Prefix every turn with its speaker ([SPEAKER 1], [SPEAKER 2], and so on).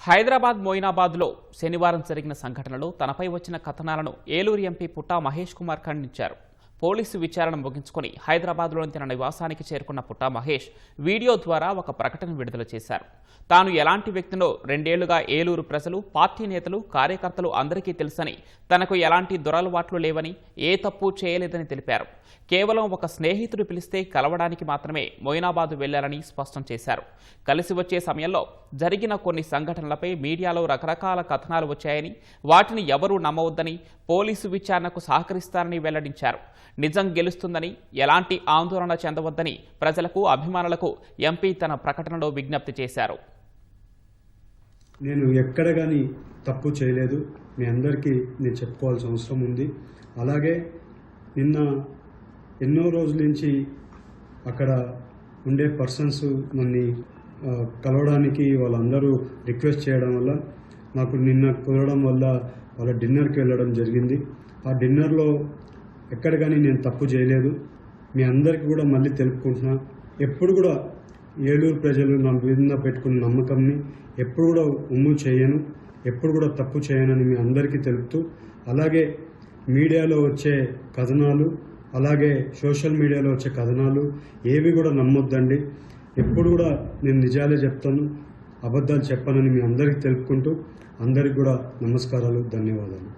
[SPEAKER 1] హైదరాబాద్ మోయినాబాద్లో శనివారం జరిగిన సంఘటనలో తనపై వచ్చిన కథనాలను ఏలూరు ఎంపీ పుట్టా మహేష్ కుమార్ ఖండించారు. పోలీసు విచారణ ముగించుకొని హైదరాబాద్లోని తన నివాసానికి చేరుకున్న పుట్టా మహేష్ వీడియో ద్వారా ఒక ప్రకటన విడుదల చేశారు. తాను ఎలాంటి వ్యక్తినో 2 ఏళ్లుగా ఏలూరు ప్రజలు, పార్టీ నేతలు, కార్యకర్తలు అందరికీ తెలుసని, తనకు ఎలాంటి దురలవాట్లు లేవని, ఏ తప్పు చేయలేదని తెలిపారు. కేవలం ఒక స్నేహితుడు పిలిస్తే కలవడానికి మాత్రమే మోయినాబాద్ వెళ్లారని స్పష్టం చేశారు. కలిసి వచ్చే సమయంలో జరిగిన కొన్ని సంఘటనలపై మీడియాలో రకరకాల కథనాలు వచ్చాయని, వాటిని ఎవరూ నమ్మవద్దని, పోలీసు విచారణకు సహకరిస్తారని వెల్లడించారు. నిజం గెలుస్తుందని, ఎలాంటి ఆందోళన చెందవద్దని ప్రజలకు, అభిమానులకు ఎంపీ తన ప్రకటనలో విజ్ఞప్తి చేశారు.
[SPEAKER 2] నేను ఎక్కడ కానీ తప్పు చేయలేదు. మీ అందరికీ నేను చెప్పుకోవాల్సిన అవసరం ఉంది. అలాగే నిన్న ఎన్నో రోజుల నుంచి అక్కడ ఉండే పర్సన్స్ నన్ను కలవడానికి వాళ్ళందరూ రిక్వెస్ట్ చేయడం వల్ల నాకు నిన్న కుదరడం వల్ల వాళ్ళ డిన్నర్కి వెళ్ళడం జరిగింది. ఆ డిన్నర్లో ఎక్కడ కానీ నేను తప్పు చేయలేదు. మీ అందరికీ కూడా మళ్ళీ తెలుపుకుంటున్నా, ఎప్పుడు కూడా ఏలూరు ప్రజలు నా మీద పెట్టుకున్న నమ్మకంని ఎప్పుడు కూడా ఉమ్ము చేయను, ఎప్పుడు కూడా తప్పు చేయనని మీ అందరికీ తెలుపుతూ, అలాగే మీడియాలో వచ్చే కథనాలు, అలాగే సోషల్ మీడియాలో వచ్చే కథనాలు ఏవి కూడా నమ్మొద్దండి. ఎప్పుడు కూడా నేను నిజాలే చెప్తాను, అబద్ధాలు చెప్పనని మీ అందరికీ తెలుపుకుంటూ అందరికీ కూడా నమస్కారాలు, ధన్యవాదాలు.